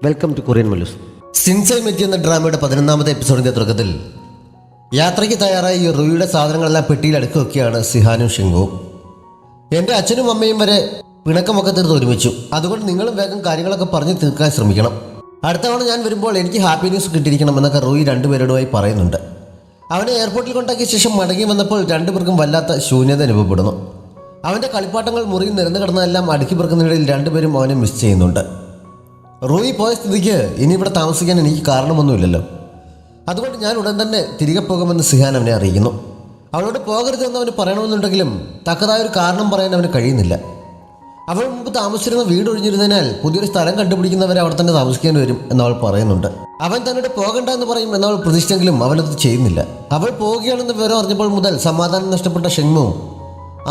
Welcome to Korean Mallus. സിൻസൈ മെറ്റി എന്ന ഡ്രാമയുടെ 11ാമത്തെ എപ്പിസോഡിൻ്റെ തുടക്കത്തിൽ യാത്രയ്ക്ക് തയ്യാറായി റൂയിയുടെ സാധനങ്ങളെല്ലാം പെട്ടിയിൽ അടുക്കി വെക്കുകയാണ് സിഹാനും ഷിങ്കുവും. എൻ്റെ അച്ഛനും അമ്മയും വരെ പിണക്കമൊക്കെ തീർത്ത് ഒരുമിച്ചു. അതുകൊണ്ട് നിങ്ങളും വേഗം കാര്യങ്ങളൊക്കെ പറഞ്ഞ് തീർക്കാൻ ശ്രമിക്കണം. അടുത്ത തവണ ഞാൻ വരുമ്പോൾ എനിക്ക് ഹാപ്പി ന്യൂസ് കിട്ടിയിരിക്കണം എന്നൊക്കെ റൂയി രണ്ടുപേരോടുമായി പറയുന്നുണ്ട്. അവനെ എയർപോർട്ടിൽ കൊണ്ടാക്കിയ ശേഷം മടങ്ങി വന്നപ്പോൾ രണ്ടുപേർക്കും വല്ലാത്ത ശൂന്യത അനുഭവപ്പെടുന്നു. അവൻ്റെ കളിപ്പാട്ടങ്ങൾ മുറിയിൽ നിരന്നു കിടന്നതെല്ലാം അടുക്കി പെറുക്കുന്നതിനിടയിൽ രണ്ടുപേരും അവനെ മിസ് ചെയ്യുന്നുണ്ട്. റൂയി പോയ സ്ഥിതിക്ക് ഇനി ഇവിടെ താമസിക്കാൻ എനിക്ക് കാരണമൊന്നുമില്ലല്ലോ, അതുകൊണ്ട് ഞാൻ ഉടൻ തന്നെ തിരികെ പോകുമെന്ന് സിഹാൻ അവനെ അറിയിക്കുന്നു. അവളോട് പോകരുതെന്ന് അവന് പറയണമെന്നുണ്ടെങ്കിലും തക്കതായ ഒരു കാരണം പറയാൻ അവന് കഴിയുന്നില്ല. അവൾ മുമ്പ് താമസിച്ചിരുന്ന വീട് ഒഴിഞ്ഞിരുന്നതിനാൽ പുതിയൊരു സ്ഥലം കണ്ടുപിടിക്കുന്നവരെ അവിടെ തന്നെ താമസിക്കേണ്ടി വരും എന്നവൾ പറയുന്നുണ്ട്. അവൻ തന്നോട് പോകണ്ട എന്ന് പറയും എന്നവൾ പ്രതീക്ഷിച്ചെങ്കിലും അവനത് ചെയ്യുന്നില്ല. അവൾ പോവുകയാണെന്ന് വിവരം അറിഞ്ഞപ്പോൾ മുതൽ സമാധാനം നഷ്ടപ്പെട്ട ഷെങ്മു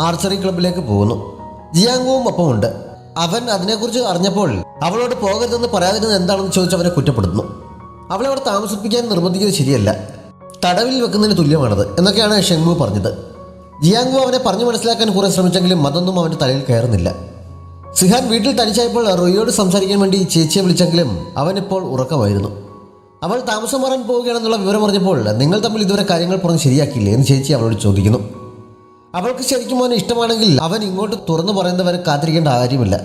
ആർച്ചറി ക്ലബിലേക്ക് പോകുന്നു. ജിയാങ്ങുവും ഒപ്പമുണ്ട്. അവൻ അതിനെക്കുറിച്ച് അറിഞ്ഞപ്പോൾ അവളോട് പോകരുതെന്ന് പറയാതിരുന്നത് എന്താണെന്ന് ചോദിച്ച് അവനെ കുറ്റപ്പെടുത്തുന്നു. അവളെ അവിടെ താമസിപ്പിക്കാൻ നിർബന്ധിക്കുന്നത് ശരിയല്ല, തടവിൽ വെക്കുന്നതിന് തുല്യമാണത് എന്നൊക്കെയാണ് ഷെങ്മു പറഞ്ഞത്. ജിയാങ്ങു അവനെ പറഞ്ഞു മനസ്സിലാക്കാൻ കുറെ ശ്രമിച്ചെങ്കിലും അതൊന്നും അവൻ്റെ തലയിൽ കയറുന്നില്ല. സിഹാൻ വീട്ടിൽ തനിച്ചായപ്പോൾ റോയിയോട് സംസാരിക്കാൻ വേണ്ടി ചേച്ചിയെ വിളിച്ചെങ്കിലും അവനിപ്പോൾ ഉറക്കമായിരുന്നു. അവൾ താമസം മാറാൻ പോവുകയാണെന്നുള്ള വിവരം അറിഞ്ഞപ്പോൾ നിങ്ങൾ തമ്മിൽ ഇതുവരെ കാര്യങ്ങൾ പറഞ്ഞ് ശരിയാക്കിയില്ലേ എന്ന് ചേച്ചി അവളോട് ചോദിക്കുന്നു. അവൾക്ക് ശരിക്കും അവന് ഇഷ്ടമാണെങ്കിൽ അവൻ ഇങ്ങോട്ട് തുറന്നു പറയുന്നവരെ കാത്തിരിക്കേണ്ട കാര്യമില്ല.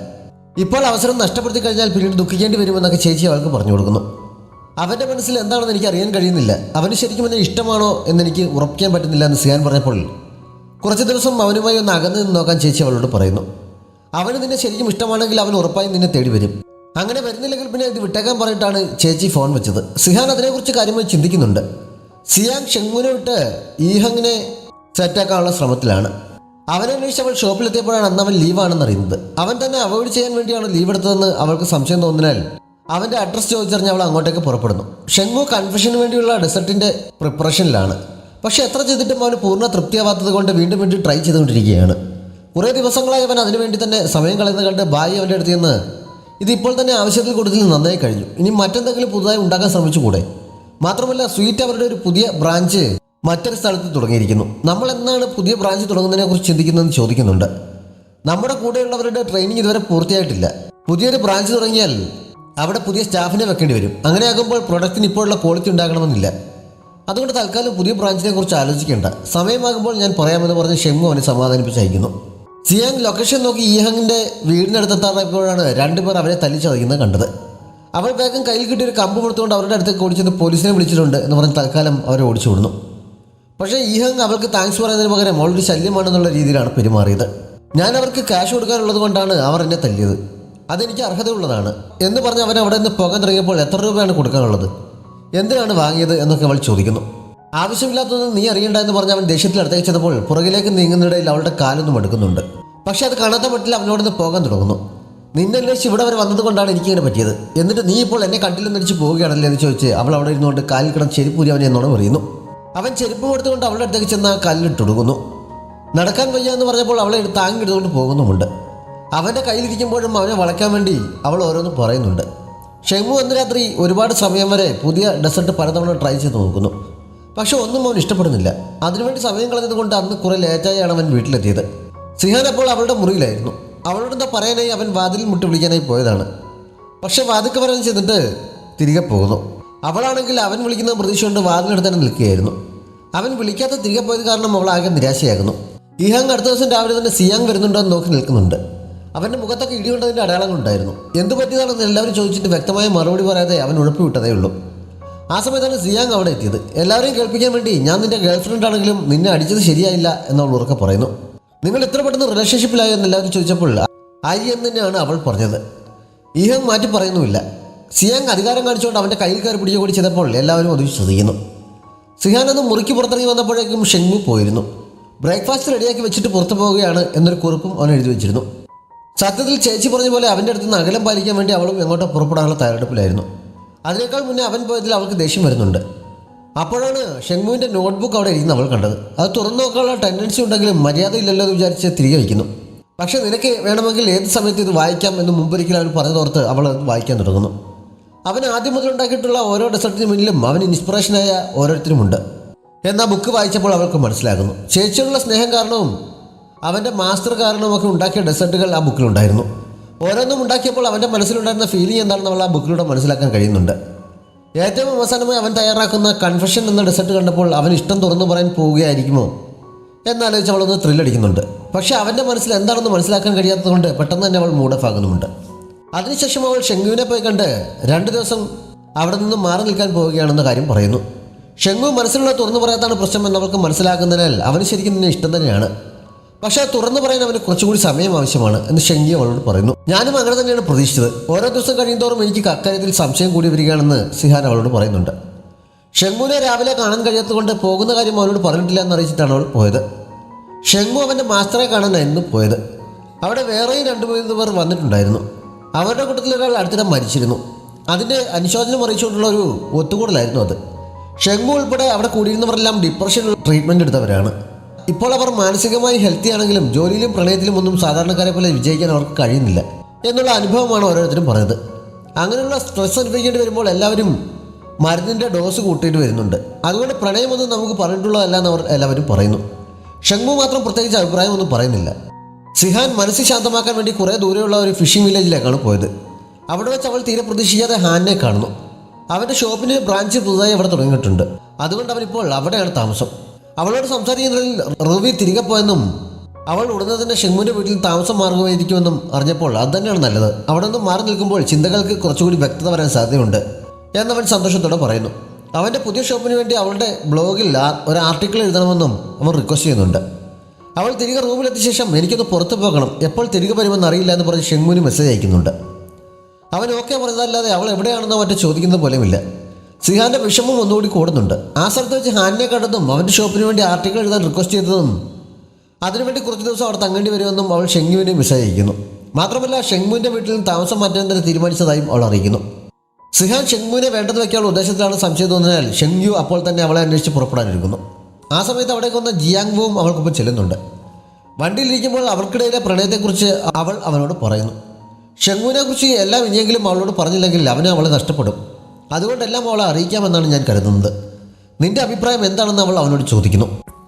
ഇപ്പോൾ അവസരം നഷ്ടപ്പെടുത്തി കഴിഞ്ഞാൽ പിന്നീട് ദുഃഖിക്കേണ്ടി വരുമെന്നൊക്കെ ചേച്ചി അവൾക്ക് പറഞ്ഞു കൊടുക്കുന്നു. അവൻ്റെ മനസ്സിൽ എന്താണെന്ന് എനിക്ക് അറിയാൻ കഴിയുന്നില്ല. അവന് ശരിക്കും എന്നെ ഇഷ്ടമാണോ എന്നെനിക്ക് ഉറപ്പിക്കാൻ പറ്റുന്നില്ല എന്ന് സിയാൻ പറഞ്ഞപ്പോൾ കുറച്ച് ദിവസം അവനുമായി ഒന്ന് അകന്നു നിന്ന് നോക്കാൻ ചേച്ചി അവളോട് പറയുന്നു. അവന് നിന്നെ ശരിക്കും ഇഷ്ടമാണെങ്കിൽ അവൻ ഉറപ്പായും നിന്നെ തേടി വരും. അങ്ങനെ വരുന്നില്ലെങ്കിൽ പിന്നെ ഇത് വിട്ടേക്കാൻ പറഞ്ഞിട്ടാണ് ചേച്ചി ഫോൺ വെച്ചത്. സിഹാൻ അതിനെക്കുറിച്ച് കാര്യമായി ചിന്തിക്കുന്നുണ്ട്. സിയാങ് ഷെങ്മുനെ വിട്ട് ഈഹങ്ങിനെ സെറ്റാക്കാനുള്ള ശ്രമത്തിലാണ്. അവനെ അന്വേഷിച്ച് അവൾ ഷോപ്പിലെത്തിയപ്പോഴാണ് അന്ന് അവൻ ലീവാണെന്ന് അറിയുന്നത്. അവൻ തന്നെ അവോയ്ഡ് ചെയ്യാൻ വേണ്ടിയാണ് ലീവ് എടുത്തതെന്ന് അവൾക്ക് സംശയം തോന്നിനാൽ അവൻ്റെ അഡ്രസ്സ് ചോദിച്ചറിഞ്ഞ് അവൾ അങ്ങോട്ടേക്ക് പുറപ്പെടുന്നു. ഷെങ്മു കൺഫെഷന് വേണ്ടിയുള്ള ഡെസർട്ടിൻ്റെ പ്രിപ്പറേഷനിലാണ്. പക്ഷേ എത്ര ചെയ്തിട്ടും അവന് പൂർണ്ണ തൃപ്തിയാവാത്തത് കൊണ്ട് വീണ്ടും വീണ്ടും ട്രൈ ചെയ്തുകൊണ്ടിരിക്കുകയാണ്. കുറേ ദിവസങ്ങളായി അവൻ അതിനുവേണ്ടി തന്നെ സമയം കളയുന്നത് കണ്ട് ബായി അവൻ്റെ അടുത്ത് നിന്ന് ഇതിപ്പോൾ തന്നെ ആവശ്യത്തിൽ കൂടുതൽ നന്നായി കഴിഞ്ഞു, ഇനി മറ്റെന്തെങ്കിലും പുതുതായി ഉണ്ടാക്കാൻ ശ്രമിച്ചുകൂടെ? മാത്രമല്ല സ്വീറ്റ് അവരുടെ ഒരു പുതിയ ബ്രാഞ്ച് മറ്റൊരു സ്ഥലത്ത് തുടങ്ങിയിരിക്കുന്നു. നമ്മൾ എന്നാണ് പുതിയ ബ്രാഞ്ച് തുടങ്ങുന്നതിനെ കുറിച്ച് ചിന്തിക്കുന്നതെന്ന് ചോദിക്കുന്നുണ്ട്. നമ്മുടെ കൂടെയുള്ളവരുടെ ട്രെയിനിങ് ഇതുവരെ പൂർത്തിയായിട്ടില്ല. പുതിയൊരു ബ്രാഞ്ച് തുടങ്ങിയാൽ അവിടെ പുതിയ സ്റ്റാഫിനെ വെക്കേണ്ടി വരും. അങ്ങനെയാകുമ്പോൾ പ്രൊഡക്റ്റിന് ഇപ്പോഴുള്ള ക്വാളിറ്റി ഉണ്ടാകണമെന്നില്ല. അതുകൊണ്ട് തൽക്കാലം പുതിയ ബ്രാഞ്ചിനെ കുറിച്ച് ആലോചിക്കേണ്ട, സമയമാകുമ്പോൾ ഞാൻ പറയാമെന്ന് പറഞ്ഞ് ഷെങ്മു അവനെ സമാധാനിപ്പിച്ചയക്കുന്നു. സിയാങ് ലൊക്കേഷൻ നോക്കി ഈഹങ്ങിൻ്റെ വീടിനടുത്തെത്താറായപ്പോഴാണ് രണ്ടുപേർ അവരെ തല്ലിച്ചതയ്ക്കുന്നത് കണ്ടത്. അവൾ വേഗം കയ്യിൽ കിട്ടിയൊരു കമ്പ് കൊടുത്തുകൊണ്ട് അവരുടെ അടുത്തേക്ക് ഓടിച്ചത് പോലീസിനെ വിളിച്ചിട്ടുണ്ട് എന്ന് പറഞ്ഞ് തൽക്കാലം അവരെ ഓടിച്ചു വിടുന്നു. പക്ഷേ ഈഹങ് അവൾക്ക് താങ്ക്സ് പറയുന്നതിന് പകരം അവളുടെ ശല്യമാണെന്നുള്ള രീതിയിലാണ് പെരുമാറിയത്. ഞാൻ അവർക്ക് ക്യാഷ് കൊടുക്കാനുള്ളത് കൊണ്ടാണ് അവർ എന്നെ തല്ലിയത്, അതെനിക്ക് അർഹതയുള്ളതാണ് എന്ന് പറഞ്ഞ് അവൻ അവിടെ നിന്ന് പോകാൻ തുടങ്ങിയപ്പോൾ എത്ര രൂപയാണ് കൊടുക്കാനുള്ളത്, എന്തിനാണ് വാങ്ങിയത് എന്നൊക്കെ അവൾ ചോദിക്കുന്നു. ആവശ്യമില്ലാത്തതൊന്നും നീ അറിയണ്ട എന്ന് പറഞ്ഞ് അവൻ ദേഷ്യത്തിൽ അടുത്തേക്ക് ചെന്നപ്പോൾ പുറകിലേക്ക് നീങ്ങുന്നിടയിൽ അവളുടെ കാലൊന്നും എടുക്കുന്നുണ്ട്. പക്ഷേ അത് കാണാത്ത മട്ടിൽ അവനോടൊന്ന് പോകാൻ തുടങ്ങുന്നു. നിന്നെ അന്വേഷിച്ച് ഇവിടെ വരെ വന്നതുകൊണ്ടാണ് എനിക്കിങ്ങനെ പറ്റിയത്, എന്നിട്ട് നീ ഇപ്പോൾ എന്നെ കണ്ടില്ലെന്നടിച്ച് പോവുകയാണല്ലേ എന്ന് ചോദിച്ച് അവൾ അവിടെ ഇരുന്നുകൊണ്ട് കാലിൽ കിടന്ന് ചെരുപ്പൂരി അവനെ എന്നോട് പറയുന്നു. അവൻ ചെരുപ്പ് കൊടുത്തുകൊണ്ട് അവളുടെ അടുത്തേക്ക് ചെന്ന് ആ കല്ലിട്ടൊടുക്കുന്നു. നടക്കാൻ വയ്യ എന്ന് പറഞ്ഞപ്പോൾ അവളെ താങ്ങിയെടുത്തുകൊണ്ട് പോകുന്നുമുണ്ട്. അവൻ്റെ കയ്യിലിരിക്കുമ്പോഴും അവനെ വളയ്ക്കാൻ വേണ്ടി അവൾ ഓരോന്നും പറയുന്നുണ്ട്. ഷെങ്മു അന്ന് രാത്രി ഒരുപാട് സമയം വരെ പുതിയ ഡെസർട്ട് പലതവണ ട്രൈ ചെയ്ത് നോക്കുന്നു. പക്ഷെ ഒന്നും അവൻ ഇഷ്ടപ്പെടുന്നില്ല. അതിനുവേണ്ടി സമയം കളഞ്ഞതുകൊണ്ട് അന്ന് കുറെ ലേറ്റായാണ് അവൻ വീട്ടിലെത്തിയത്. സിഹാൻ അപ്പോൾ അവളുടെ മുറിയിലായിരുന്നു. അവളോടെന്താ പറയാനായി അവൻ വാതിലിൽ മുട്ടി വിളിക്കാനായി പോയതാണ്. പക്ഷെ വാതിൽക്ക് വരാൻ ചെന്നിട്ട് തിരികെ പോകുന്നു. അവളാണെങ്കിൽ അവൻ വിളിക്കുന്ന പ്രതീക്ഷ കൊണ്ട് വാതിലെടുത്ത് തന്നെ നിൽക്കുകയായിരുന്നു. അവൻ വിളിക്കാത്ത തിരികെ പോയത് കാരണം അവൾ ആകെ നിരാശയാകുന്നു. ഈഹാങ് അടുത്ത ദിവസം രാവിലെ തന്നെ സിയാങ് വരുന്നുണ്ടോ എന്ന് നോക്കി നിൽക്കുന്നുണ്ട്. അവൻ്റെ മുഖത്തൊക്കെ ഇടികൊണ്ടതിൻ്റെ അടയാളങ്ങളുണ്ടായിരുന്നു. എന്തു പറ്റിയതാണെന്ന് എല്ലാവരും ചോദിച്ചിട്ട് വ്യക്തമായ മറുപടി പറയാതെ അവൻ ഉഴപ്പി വിട്ടതേ ഉള്ളൂ. ആ സമയത്താണ് സിയാങ് അവിടെ എത്തിയത്. എല്ലാവരെയും കേൾപ്പിക്കാൻ വേണ്ടി ഞാൻ നിന്റെ ഗേൾഫ്രണ്ട് ആണെങ്കിലും നിന്നെ അടിച്ചത് ശരിയായില്ല എന്നവൾ ഉറക്കെ പറയുന്നു. നിങ്ങൾ ഇത്ര പെട്ടെന്ന് റിലേഷൻഷിപ്പിലായോ എന്ന് എല്ലാവരും ചോദിച്ചപ്പോൾ ആയി എന്ന് തന്നെയാണ് അവൾ പറഞ്ഞത്. ഈഹങ് മാറ്റി പറയുന്നുമില്ല. സിയാങ് അധികാരം കാണിച്ചുകൊണ്ട് അവൻ്റെ കയ്യിൽ കയറി പിടിച്ചുകൂടി ചെയ്തപ്പോൾ എല്ലാവരും ഒതുക്കി ശ്രദ്ധിക്കുന്നു. സിഹാൻ ഒന്ന് മുറിക്ക് പുറത്തിറങ്ങി വന്നപ്പോഴേക്കും ഷെങ്മു പോയിരുന്നു. ബ്രേക്ക്ഫാസ്റ്റ് റെഡിയാക്കി വെച്ചിട്ട് പുറത്തു പോവുകയാണ് എന്നൊരു കുറിപ്പും അവൻ എഴുതി വെച്ചിരുന്നു. സത്യത്തിൽ ചേച്ചി പറഞ്ഞ പോലെ അവൻ്റെ അടുത്ത് നിന്ന് അകലം പാലിക്കാൻ വേണ്ടി അവളും എങ്ങോട്ടോ പുറപ്പെടാനുള്ള തയ്യാറെടുപ്പിലായിരുന്നു. അതിനേക്കാൾ മുന്നേ അവൻ പോയതിൽ അവൾക്ക് ദേഷ്യം വരുന്നുണ്ട്. അപ്പോഴാണ് ഷെങ്മുവിൻ്റെ നോട്ട്ബുക്ക് അവിടെ ഇരിക്കുന്ന അവൾ കണ്ടത്. അത് തുറന്നു നോക്കാനുള്ള ടെൻഡൻസി ഉണ്ടെങ്കിലും മര്യാദയില്ലല്ലോ എന്ന് വിചാരിച്ച് തിരികെ വയ്ക്കുന്നു. പക്ഷേ നിനക്ക് വേണമെങ്കിൽ ഏത് സമയത്ത് ഇത് വായിക്കാം എന്ന് മുമ്പൊരിക്കലും അവൻ പറഞ്ഞതോർത്ത് അവൾ അത് വായിക്കാൻ തുടങ്ങുന്നു. അവൻ ആദ്യം മുതൽ ഉണ്ടാക്കിയിട്ടുള്ള ഓരോ ഡെസർട്ടിന് മുന്നിലും അവന് ഇൻസ്പിറേഷനായ ഓരോരുത്തരുമുണ്ട്. എന്നാൽ ബുക്ക് വായിച്ചപ്പോൾ അവൾക്ക് മനസ്സിലാകുന്നു. ചേച്ചിയുള്ള സ്നേഹം കാരണവും അവൻ്റെ മാസ്റ്റർ കാരണവും ഒക്കെ ഉണ്ടാക്കിയ ഡെസർട്ടുകൾ ആ ബുക്കിലുണ്ടായിരുന്നു. ഓരോന്നും ഉണ്ടാക്കിയപ്പോൾ അവൻ്റെ മനസ്സിലുണ്ടായിരുന്ന ഫീലിംഗ് എന്താണെന്ന് അവൾ ആ ബുക്കിലൂടെ മനസ്സിലാക്കാൻ കഴിയുന്നുണ്ട്. ഏറ്റവും അവസാനമായി അവൻ തയ്യാറാക്കുന്ന കൺഫെഷൻ എന്ന ഡെസേർട്ട് കണ്ടപ്പോൾ അവൻ ഇഷ്ടം തുറന്നു പറയാൻ പോവുകയായിരിക്കുമോ എന്നാലോചിച്ച് അവളൊന്ന് ത്രില്ലടിക്കുന്നുണ്ട്. പക്ഷേ അവൻ്റെ മനസ്സിൽ എന്താണെന്ന് മനസ്സിലാക്കാൻ കഴിയാത്തതുകൊണ്ട് പെട്ടെന്ന് തന്നെ അവൾ മൂഡ് ഓഫ് ആകുന്നുമുണ്ട്. അതിനുശേഷം അവൾ ഷെങ്കുവിനെ പോയി കണ്ട് 2 ദിവസം അവിടെ നിന്ന് മാറി നിൽക്കാൻ പോവുകയാണെന്ന കാര്യം പറയുന്നു. ഷെങ്കു മനസ്സിലുള്ള തുറന്നു പറയാത്താണ് പ്രശ്നം എന്നവൾക്ക് മനസ്സിലാക്കുന്നതിനാൽ അവന് ശരിക്കും നിന്നെ ഇഷ്ടം തന്നെയാണ്. പക്ഷേ തുറന്നു പറയാൻ അവന് കുറച്ചുകൂടി സമയം ആവശ്യമാണ് എന്ന് ഷെങ്കി അവളോട് പറയുന്നു. ഞാനും അങ്ങനെ തന്നെയാണ് പ്രതീക്ഷിച്ചത്. ഓരോ ദിവസം കഴിയുന്തോറും എനിക്ക് അക്കാര്യത്തിൽ സംശയം കൂടി വരികയാണെന്ന് സിഹാൻ അവളോട് പറയുന്നുണ്ട്. ഷെങ്കുവിനെ രാവിലെ കാണാൻ കഴിയാത്തതുകൊണ്ട് പോകുന്ന കാര്യം അവനോട് പറഞ്ഞിട്ടില്ല എന്നറിയിച്ചിട്ടാണ് അവൾ പോയത്. ഷെങ്കു അവൻ്റെ മാസ്റ്ററെ കാണാനായിരുന്നു പോയത്. അവിടെ വേറെയും 2-3 പേർ വന്നിട്ടുണ്ടായിരുന്നു. അവരുടെ കൂട്ടത്തിലൊരാൾ അടുത്തിടെ മരിച്ചിരുന്നു. അതിൻ്റെ അനുശോചനം അറിയിച്ചുകൊണ്ടുള്ള ഒരു ഒത്തുകൂടലായിരുന്നു അത്. ഷെങ്കു ഉൾപ്പെടെ അവിടെ കൂടിയിരുന്നവരെല്ലാം ഡിപ്രഷൻ ട്രീറ്റ്മെൻറ്റ് എടുത്തവരാണ്. ഇപ്പോൾ അവർ മാനസികമായി ഹെൽത്തി ആണെങ്കിലും ജോലിയിലും പ്രണയത്തിലും ഒന്നും സാധാരണക്കാരെ പോലെ വിജയിക്കാൻ അവർക്ക് കഴിയുന്നില്ല എന്നുള്ള അനുഭവമാണ് ഓരോരുത്തരും പറഞ്ഞത്. അങ്ങനെയുള്ള സ്ട്രെസ് അനുഭവിക്കേണ്ടി വരുമ്പോൾ എല്ലാവരും മരുന്നിൻ്റെ ഡോസ് കൂട്ടിയിട്ട് വരുന്നുണ്ട്. അതുകൊണ്ട് പ്രണയമൊന്നും നമുക്ക് പറഞ്ഞിട്ടുള്ളതല്ല എന്ന് അവർ എല്ലാവരും പറയുന്നു. ഷെങ്മു മാത്രം പ്രത്യേകിച്ച് അഭിപ്രായമൊന്നും പറയുന്നില്ല. സിഹാൻ മനസ്സ് ശാന്തമാക്കാൻ വേണ്ടി കുറേ ദൂരെയുള്ള ഒരു ഫിഷിംഗ് വില്ലേജിലേക്കാണ് പോയത്. അവിടെ വെച്ച് അവൾ തീരെ പ്രതീക്ഷിക്കാതെ ഹാനിനെ കാണുന്നു. അവൻ്റെ ഷോപ്പിന് ബ്രാഞ്ച് പുതുതായി അവിടെ തുടങ്ങിയിട്ടുണ്ട്. അതുകൊണ്ട് അവനിപ്പോൾ അവിടെയാണ് താമസം. അവളോട് സംസാരിക്കുന്നതിൽ റൂബി തിരികെ പോയെന്നും അവൾ ഉടനെ തന്നെ ഷെങ്മുവിൻ്റെ വീട്ടിൽ താമസം മാറുകയായിരിക്കുമെന്നും അറിഞ്ഞപ്പോൾ അത് തന്നെയാണ് നല്ലത്. അവിടെ നിന്നും മാറി നിൽക്കുമ്പോൾ ചിന്തകൾക്ക് കുറച്ചുകൂടി വ്യക്തത വരാൻ സാധ്യതയുണ്ട് എന്നവൻ സന്തോഷത്തോടെ പറയുന്നു. അവൻ്റെ പുതിയ ഷോപ്പിന് വേണ്ടി അവളുടെ ബ്ലോഗിൽ ഒരു ആർട്ടിക്കിൾ എഴുതണമെന്നും അവൻ റിക്വസ്റ്റ് ചെയ്യുന്നുണ്ട്. അവൾ തിരികെ റൂമിലെത്തിയ ശേഷം എനിക്കൊന്ന് പുറത്തു പോകണം, എപ്പോൾ തിരികെ വരുമെന്ന് അറിയില്ല എന്ന് പറഞ്ഞ് ഷെങ്മുവിന് മെസ്സേജ് അയക്കുന്നുണ്ട്. അവൻ ഓക്കെ പറഞ്ഞതല്ലാതെ അവൾ എവിടെയാണെന്നോ മറ്റോ ചോദിക്കുന്നത് പോലെയുമില്ല. സിഹാന്റെ വിഷമം ഒന്നുകൂടി കൂടുന്നുണ്ട്. ആ സ്ഥലത്ത് വെച്ച് ഹാനിനെ കണ്ടതും അവൻ്റെ ഷോപ്പിന് വേണ്ടി ആർട്ടിക്കിൾ എഴുതാൻ റിക്വസ്റ്റ് ചെയ്തതും അതിനുവേണ്ടി കുറച്ച് ദിവസം അവിടെ തങ്ങേണ്ടി വരുമെന്നും അവൾ ഷെങ്മുവിനെ മെസ്സേജ് അയക്കുന്നു. മാത്രമല്ല ഷെങ്മുവിൻ്റെ വീട്ടിൽ നിന്ന് താമസം മാറ്റാൻ തന്നെ തീരുമാനിച്ചതായും അവൾ അറിയിക്കുന്നു. സിഹാൻ ഷെങ്മുവിനെ വേണ്ടത് വയ്ക്കാനുള്ള ഉദ്ദേശത്തിലാണ് സംശയം തോന്നിയാൽ ഷെങ്യു അപ്പോൾ തന്നെ അവളെ അന്വേഷിച്ച് പുറപ്പെടാനിരിക്കുന്നു. ആ സമയത്ത് അവിടേക്ക് വന്ന ജിയാങ്വുവും അവൾക്കൊപ്പം ചെല്ലുന്നുണ്ട്. വണ്ടിയിലിരിക്കുമ്പോൾ അവർക്കിടയിലെ പ്രണയത്തെക്കുറിച്ച് അവൾ അവനോട് പറയുന്നു. ഷെങ്മുവിനെക്കുറിച്ച് എല്ലാം ഇനിയെങ്കിലും അവളോട് പറഞ്ഞില്ലെങ്കിൽ അവനെ അവളെ നഷ്ടപ്പെടും. അതുകൊണ്ടെല്ലാം അവളെ അറിയിക്കാമെന്നാണ് ഞാൻ കരുതുന്നത്. നിന്റെ അഭിപ്രായം എന്താണെന്ന് അവൾ അവനോട് ചോദിക്കുന്നു.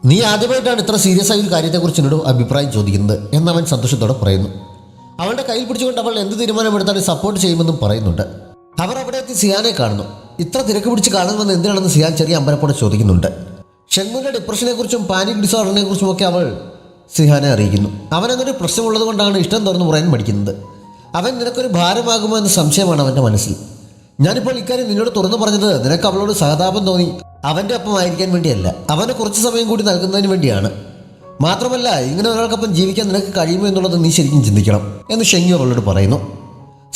നീ ആദ്യമായിട്ടാണ് ഇത്ര സീരിയസ് ആയ ഒരു കാര്യത്തെക്കുറിച്ച് എന്നോട് അഭിപ്രായം ചോദിക്കുന്നത് എന്നവൻ സന്തോഷത്തോടെ പറയുന്നു. അവളുടെ കയ്യിൽ പിടിച്ചുകൊണ്ട് അവൾ എന്ത് തീരുമാനമെടുത്താലും സപ്പോർട്ട് ചെയ്യുമെന്നും പറയുന്നുണ്ട്. അവർ അവിടെ എത്തി സിയാനെ കാണുന്നു. ഇത്ര തിരക്ക് പിടിച്ച് കാണുമെന്ന് എന്തിനാണെന്ന് സിയാൻ ചെറിയ അമ്പരപ്പോടെ ചോദിക്കുന്നുണ്ട്. ഷെങ്മുവിൻ്റെ ഡിപ്രഷനെക്കുറിച്ചും പാനിക് ഡിസോർഡറിനെക്കുറിച്ചുമൊക്കെ അവൾ സിഹാനെ അറിയിക്കുന്നു. അവനങ്ങനൊരു പ്രശ്നമുള്ളത് കൊണ്ടാണ് ഇഷ്ടം തുറന്നു പറയാൻ പഠിക്കുന്നത്. അവൻ നിനക്കൊരു ഭാരമാകുമോ എന്ന സംശയമാണ് അവൻ്റെ മനസ്സിൽ. ഞാനിപ്പോൾ ഇക്കാര്യം നിന്നോട് തുറന്നു പറഞ്ഞത് നിനക്ക് അവളോട് സഹതാപം തോന്നി അവൻ്റെ ഒപ്പം ആയിരിക്കാൻ വേണ്ടിയല്ല, അവന് കുറച്ച് സമയം കൂടി നൽകുന്നതിന് വേണ്ടിയാണ്. മാത്രമല്ല ഇങ്ങനെ ഒരാൾക്കൊപ്പം ജീവിക്കാൻ നിനക്ക് കഴിയുമോ എന്നുള്ളത് നീ ശരിക്കും ചിന്തിക്കണം എന്ന് ഷെങ്യു അവളോട് പറയുന്നു.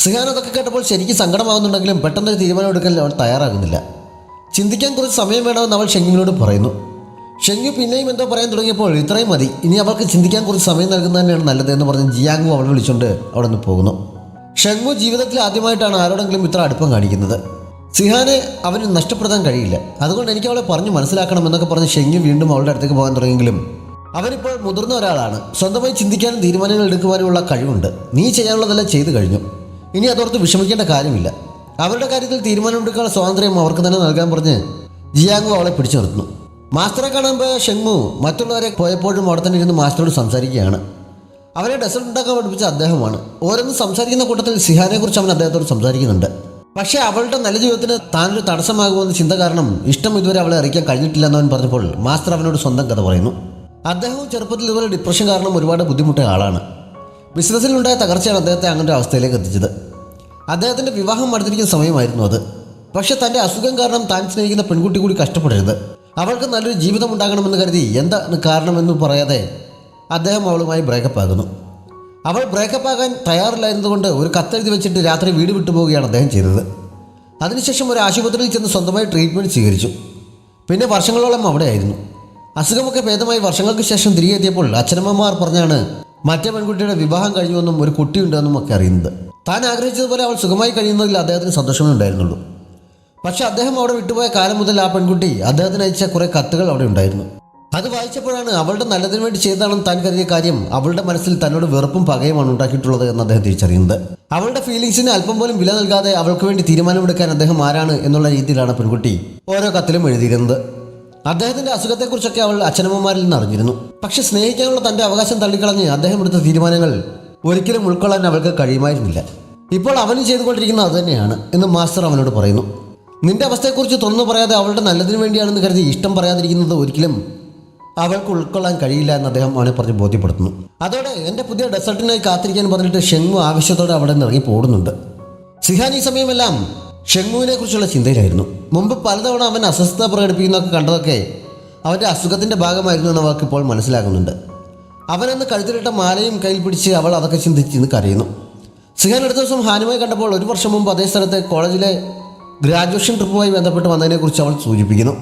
സിഹാൻ അതൊക്കെ കേട്ടപ്പോൾ ശരിക്കും സങ്കടമാകുന്നുണ്ടെങ്കിലും പെട്ടെന്നൊരു തീരുമാനമെടുക്കാൻ അവൾ തയ്യാറാകുന്നില്ല. ചിന്തിക്കാൻ കുറച്ച് സമയം വേണമെന്ന് അവൾ ഷെങ്യുവിനോട് പറയുന്നു. ഷെങ്യു പിന്നെയും എന്തോ പറയാൻ തുടങ്ങിയപ്പോൾ ഇത്രയും മതി, ഇനി അവൾക്ക് ചിന്തിക്കാൻ കുറച്ച് സമയം നൽകുന്നത് തന്നെയാണ് നല്ലത് എന്ന് പറഞ്ഞ് ജിയാങ്ങു അവളെ വിളിച്ചുകൊണ്ട് അവിടെ നിന്ന് പോകുന്നു. ഷെങ്മു ജീവിതത്തിൽ ആദ്യമായിട്ടാണ് ആരോടെങ്കിലും ഇത്ര അടുപ്പം കാണിക്കുന്നത്. സിഹാനെ അവന് നഷ്ടപ്പെടുത്താൻ കഴിയില്ല. അതുകൊണ്ട് എനിക്ക് അവളെ പറഞ്ഞു മനസ്സിലാക്കണം എന്നൊക്കെ പറഞ്ഞ് ഷെങ്യു വീണ്ടും അവളുടെ അടുത്തേക്ക് പോകാൻ തുടങ്ങിയെങ്കിലും അവനിപ്പോൾ മുതിർന്ന ഒരാളാണ്. സ്വന്തമായി ചിന്തിക്കാനും തീരുമാനങ്ങൾ എടുക്കുവാനുമുള്ള കഴിവുണ്ട്. നീ ചെയ്യാനുള്ളതെല്ലാം ചെയ്തു കഴിഞ്ഞു. ഇനി അതോർത്ത് വിഷമിക്കേണ്ട കാര്യമില്ല. അവരുടെ കാര്യത്തിൽ തീരുമാനമെടുക്കാനുള്ള സ്വാതന്ത്ര്യം അവർക്ക് തന്നെ നൽകാൻ പറഞ്ഞ് ജിയാങ്ങു അവളെ പിടിച്ചു നിർത്തുന്നു. മാസ്റ്ററെ കാണാൻ പോയ ഷെങ്മു മറ്റുള്ളവരെ പോയപ്പോഴും അവിടെ തന്നെ ഇരുന്ന് മാസ്റ്ററോട് സംസാരിക്കുകയാണ്. അവനെ ഡെസേർട്ട് ഉണ്ടാക്കാൻ പഠിപ്പിച്ച അദ്ദേഹമാണ്. ഓരോന്ന് സംസാരിക്കുന്ന കൂട്ടത്തിൽ സിഹാനെക്കുറിച്ച് അവൻ അദ്ദേഹത്തോട് സംസാരിക്കുന്നുണ്ട്. പക്ഷേ അവളുടെ നല്ല ജീവിതത്തിന് താനൊരു തടസ്സമാകുമെന്ന ചിന്ത കാരണം ഇഷ്ടം ഇതുവരെ അവളെ അറിയിക്കാൻ കഴിഞ്ഞിട്ടില്ല എന്നവൻ പറഞ്ഞപ്പോൾ മാസ്റ്റർ അവനോട് സ്വന്തം കഥ പറയുന്നു. അദ്ദേഹവും ചെറുപ്പത്തിൽ ഇതുപോലെ ഡിപ്രഷൻ കാരണം ഒരുപാട് ബുദ്ധിമുട്ടിയ ആളാണ്. ബിസിനസ്സിലുണ്ടായ തകർച്ചയാണ് അദ്ദേഹത്തെ അങ്ങനെ അവസ്ഥയിലേക്ക് എത്തിച്ചത്. അദ്ദേഹത്തിൻ്റെ വിവാഹം അടുത്തിരിക്കുന്ന സമയമായിരുന്നു അത്. പക്ഷേ തൻ്റെ അസുഖം കാരണം താൻ സ്നേഹിക്കുന്ന പെൺകുട്ടി കൂടി കഷ്ടപ്പെടരുത്, അവൾക്ക് നല്ലൊരു ജീവിതം ഉണ്ടാകണമെന്ന് കരുതി എന്താണ് കാരണമെന്ന് പറയാതെ അദ്ദേഹം അവളുമായി ബ്രേക്കപ്പ് ആകുന്നു. അവൾ ബ്രേക്കപ്പ് ആകാൻ തയ്യാറില്ലായിരുന്നതുകൊണ്ട് ഒരു കത്തെഴുതി വെച്ചിട്ട് രാത്രി വീട് വിട്ടുപോവുകയാണ് അദ്ദേഹം ചെയ്തത്. അതിനുശേഷം ഒരു ആശുപത്രിയിൽ ചെന്ന് സ്വന്തമായി ട്രീറ്റ്മെൻറ്റ് സ്വീകരിച്ചു. പിന്നെ വർഷങ്ങളോളം അവിടെയായിരുന്നു. അസുഖമൊക്കെ ഭേദമായി വർഷങ്ങൾക്ക് ശേഷം തിരികെ എത്തിയപ്പോൾ അച്ഛനമ്മമാർ പറഞ്ഞാണ് മറ്റേ പെൺകുട്ടിയുടെ വിവാഹം കഴിഞ്ഞുവെന്നും ഒരു കുട്ടിയുണ്ടെന്നും ഒക്കെ അറിയുന്നത്. താൻ ആഗ്രഹിച്ചതുപോലെ അവൾ സുഖമായി കഴിയുന്നതിൽ അദ്ദേഹത്തിന് സന്തോഷമേ ഉണ്ടായിരുന്നുള്ളൂ. പക്ഷെ അദ്ദേഹം അവിടെ വിട്ടുപോയ കാലം മുതൽ ആ പെൺകുട്ടി അദ്ദേഹത്തിന് അയച്ച കുറേ കത്തുകൾ അവിടെ ഉണ്ടായിരുന്നു. അത് വായിച്ചപ്പോഴാണ് അവളുടെ നല്ലതിന് വേണ്ടി ചെയ്താണെന്ന് താൻ കരുതിയ കാര്യം അവളുടെ മനസ്സിൽ തന്നോട് വെറുപ്പും പകയുമാണ് ഉണ്ടാക്കിയിട്ടുള്ളത് എന്ന് അദ്ദേഹം തിരിച്ചറിയുന്നത്. അവളുടെ ഫീലിങ്സിന് അല്പം പോലും വില നൽകാതെ അവൾക്ക് വേണ്ടി തീരുമാനമെടുക്കാൻ അദ്ദേഹം ആരാണ് എന്നുള്ള രീതിയിലാണ് പെൺകുട്ടി ഓരോ കത്തിലും എഴുതിയിരുന്നത്. അദ്ദേഹത്തിൻ്റെ അസുഖത്തെക്കുറിച്ചൊക്കെ അവൾ അച്ഛനമ്മമാരിൽ നിന്ന് അറിഞ്ഞിരുന്നു. പക്ഷെ സ്നേഹിക്കാനുള്ള തൻ്റെ അവകാശം തള്ളിക്കളഞ്ഞ് അദ്ദേഹം എടുത്ത തീരുമാനങ്ങൾ ഒരിക്കലും ഉൾക്കൊള്ളാൻ അവൾക്ക് കഴിയുമായിരുന്നില്ല. ഇപ്പോൾ അവനും ചെയ്തുകൊണ്ടിരിക്കുന്നത് അതുതന്നെയാണ് എന്ന് മാസ്റ്റർ അവനോട് പറയുന്നു. നിന്റെ അവസ്ഥയെക്കുറിച്ച് തുറന്നു പറയാതെ അവളുടെ നല്ലതിന് വേണ്ടിയാണെന്ന് കരുതി ഇഷ്ടം പറയാതിരിക്കുന്നത് ഒരിക്കലും അവൾക്ക് ഉൾക്കൊള്ളാൻ കഴിയില്ല എന്ന് അദ്ദേഹം അവനെ പറഞ്ഞ് ബോധ്യപ്പെടുത്തുന്നു. അതോടെ എൻ്റെ പുതിയ ഡെസേർട്ടിനായി കാത്തിരിക്കാൻ പറഞ്ഞിട്ട് ഷെങ്മു ആവശ്യത്തോടെ അവിടെ നിന്ന് ഇറങ്ങി പോടുന്നുണ്ട്. സിഹാൻ ഈ സമയമെല്ലാം ഷെങ്മുവിനെ കുറിച്ചുള്ള ചിന്തയിലായിരുന്നു. മുമ്പ് പലതവണ അവൻ അസ്വസ്ഥത പ്രകടിപ്പിക്കുന്നതൊക്കെ കണ്ടതൊക്കെ അവൻ്റെ അസുഖത്തിൻ്റെ ഭാഗമായിരുന്നു എന്ന് അവർക്ക് ഇപ്പോൾ മനസ്സിലാകുന്നുണ്ട്. അവനെന്ന് കഴുത്തിലിട്ട മാലയും കയ്യിൽ പിടിച്ച് അവൾ അതൊക്കെ ചിന്തിച്ച് കരയുന്നു. സിഹാൻ അടുത്ത ദിവസം ഹാനുമായി കണ്ടപ്പോൾ 1 വർഷം മുമ്പ് അതേ സ്ഥലത്തെ കോളേജിലെ ഗ്രാജുവേഷൻ ട്രിപ്പുമായി ബന്ധപ്പെട്ട് വന്നതിനെക്കുറിച്ച് അവൾ സൂചിപ്പിക്കുന്നു.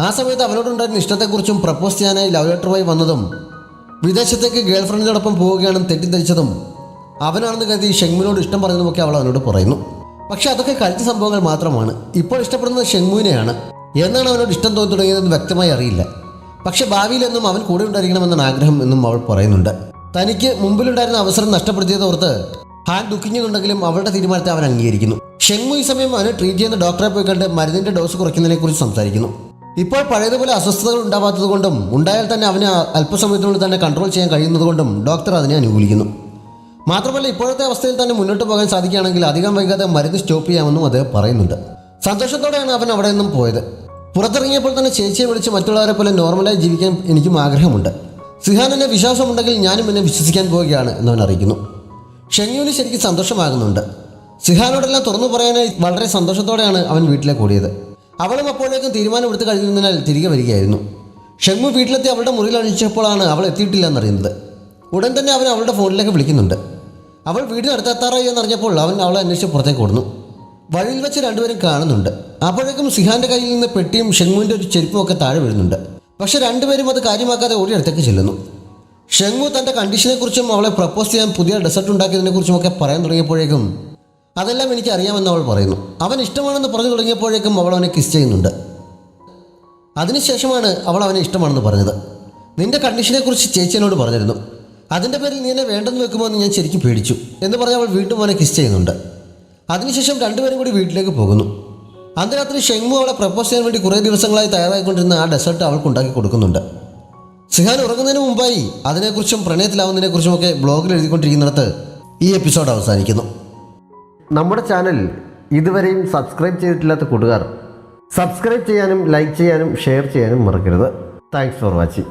ആ സമയത്ത് അവനോടുണ്ടായിരുന്ന ഇഷ്ടത്തെക്കുറിച്ചും പ്രപ്പോസ് ചെയ്യാനായി ലവ് ലെറ്ററുമായി വന്നതും വിദേശത്തേക്ക് ഗേൾ ഫ്രണ്ടിനോടൊപ്പം പോവുകയാണെന്ന് തെറ്റിദ്ധരിച്ചതും അവനാണെന്ന് കരുതി ഷെങ്മുവിനോട് ഇഷ്ടം പറഞ്ഞതുമൊക്കെ അവൾ അവനോട് പറയുന്നു. പക്ഷേ അതൊക്കെ കളിച്ച സംഭവങ്ങൾ മാത്രമാണ്. ഇപ്പോൾ ഇഷ്ടപ്പെടുന്നത് ഷെങ്മുവിനെയാണ്. എന്നാണ് അവനോട് ഇഷ്ടം തോന്നി തുടങ്ങിയതെന്ന് വ്യക്തമായി അറിയില്ല. പക്ഷെ ഭാവിയിലെന്നും അവൻ കൂടെ ഉണ്ടായിരിക്കണമെന്നാണ് ആഗ്രഹം എന്നും അവൾ പറയുന്നുണ്ട്. തനിക്ക് മുമ്പിലുണ്ടായിരുന്ന അവസരം നഷ്ടപ്പെടുത്തിയതോർത്ത് ഹാൻ ദുഃഖിക്കുന്നുണ്ടെങ്കിലും അവളുടെ തീരുമാനത്തെ അവൻ അംഗീകരിക്കുന്നു. ഷെങ്മു ഈ സമയം അവനെ ട്രീറ്റ് ചെയ്യുന്ന ഡോക്ടറെ പോയി കണ്ട് മരുന്നിൻ്റെ ഡോസ് കുറയ്ക്കുന്നതിനെക്കുറിച്ച് സംസാരിക്കുന്നു. ഇപ്പോൾ പഴയതുപോലെ അസ്വസ്ഥതകൾ ഉണ്ടാവാത്തതുകൊണ്ടും ഉണ്ടായാൽ തന്നെ അവന് അല്പസമയത്തിനുള്ളിൽ തന്നെ കൺട്രോൾ ചെയ്യാൻ കഴിയുന്നതുകൊണ്ടും ഡോക്ടർ അതിനെ അനുകൂലിക്കുന്നു. മാത്രമല്ല ഇപ്പോഴത്തെ അവസ്ഥയിൽ തന്നെ മുന്നോട്ട് പോകാൻ സാധിക്കുകയാണെങ്കിൽ അധികം വൈകാതെ മരുന്ന് സ്റ്റോപ്പ് ചെയ്യാമെന്നും അദ്ദേഹം പറയുന്നുണ്ട്. സന്തോഷത്തോടെയാണ് അവൻ അവിടെ നിന്നും പോയത്. പുറത്തിറങ്ങിയപ്പോൾ തന്നെ ചേച്ചിയെ വിളിച്ച് മറ്റുള്ളവരെ പോലെ നോർമലായി ജീവിക്കാൻ എനിക്കും ആഗ്രഹമുണ്ട്. സിഹാൻ എന്നെ വിശ്വാസമുണ്ടെങ്കിൽ ഞാനും എന്നെ വിശ്വസിക്കാൻ പോവുകയാണ് എന്നവൻ അറിയിക്കുന്നു. ഷെങ്യുവിന് ശരിക്കും സന്തോഷമാകുന്നുണ്ട്. സിഹാനോടെല്ലാം തുറന്നു പറയാനായി വളരെ സന്തോഷത്തോടെയാണ് അവൻ വീട്ടിലേക്ക് ഓടിയത്. അവളും അപ്പോഴേക്കും തീരുമാനമെടുത്ത് കഴിഞ്ഞതിനാൽ തിരികെ വരികയായിരുന്നു. ഷെങ്മു വീട്ടിലെത്തി അവളുടെ മുറിയിൽ അണിയിച്ചപ്പോഴാണ് അവൾ എത്തിയിട്ടില്ല എന്നറിയുന്നത്. ഉടൻ തന്നെ അവൻ അവളുടെ ഫോണിലേക്ക് വിളിക്കുന്നുണ്ട്. അവൾ വീടിനടുത്തെത്താറായി എന്നറിഞ്ഞപ്പോൾ അവൻ അവളെ അന്വേഷിച്ച് പുറത്തേക്ക് ഓടുന്നു. വഴിയിൽ വെച്ച് രണ്ടുപേരും കാണുന്നുണ്ട്. അപ്പോഴേക്കും സിഹാന്റെ കയ്യിൽ നിന്ന് പെട്ടിയും ഷെങ്മുവിൻ്റെ ഒരു ചെരുപ്പും ഒക്കെ താഴെ വീഴുന്നുണ്ട്. പക്ഷെ രണ്ടുപേരും അത് കാര്യമാക്കാതെ ഓടി അടുത്തേക്ക് ചെല്ലുന്നു. ഷെങ്മു തൻ്റെ കണ്ടീഷനെക്കുറിച്ചും അവളെ പ്രപ്പോസ് ചെയ്യാൻ പുതിയ ഡെസേർട്ട് ഉണ്ടാക്കിയതിനെക്കുറിച്ചുമൊക്കെ പറയാൻ തുടങ്ങിയപ്പോഴേക്കും അതെല്ലാം എനിക്ക് അറിയാമെന്ന് അവൾ പറയുന്നു. അവൻ ഇഷ്ടമാണെന്ന് പറഞ്ഞു തുടങ്ങിയപ്പോഴേക്കും അവൾ അവനെ കിസ് ചെയ്യുന്നുണ്ട്. അതിനുശേഷമാണ് അവൾ അവനെ ഇഷ്ടമാണെന്ന് പറഞ്ഞത്. നിന്റെ കണ്ടീഷനെക്കുറിച്ച് ചേച്ചി എന്നോട് പറഞ്ഞിരുന്നു. അതിൻ്റെ പേരിൽ നീ എന്നെ വേണ്ടെന്ന് വെക്കുമോ എന്ന് ഞാൻ ശരിക്കും പേടിച്ചു എന്ന് പറഞ്ഞ് അവൾ വീണ്ടും അവനെ കിസ് ചെയ്യുന്നുണ്ട്. അതിനുശേഷം രണ്ടുപേരും കൂടി വീട്ടിലേക്ക് പോകുന്നു. അന്ന് രാത്രി ഷെങ്മു അവളെ പ്രപ്പോസ് ചെയ്യാൻ വേണ്ടി കുറേ ദിവസങ്ങളായി തയ്യാറായിക്കൊണ്ടിരുന്ന ആ ഡെസേർട്ട് അവൾക്ക് ഉണ്ടാക്കി കൊടുക്കുന്നുണ്ട്. സിഹാൻ ഉറങ്ങുന്നതിന് മുമ്പായി അതിനെക്കുറിച്ചും പ്രണയത്തിലാവുന്നതിനെക്കുറിച്ചുമൊക്കെ ബ്ലോഗിൽ എഴുതിക്കൊണ്ടിരിക്കുന്നിടത്ത് ഈ എപ്പിസോഡ് അവസാനിക്കുന്നു. നമ്മുടെ ചാനൽ ഇതുവരെയും സബ്സ്ക്രൈബ് ചെയ്തിട്ടില്ലാത്ത കൂട്ടുകാർ സബ്സ്ക്രൈബ് ചെയ്യാനും ലൈക്ക് ചെയ്യാനും ഷെയർ ചെയ്യാനും മറക്കരുത്. Thanks for watching.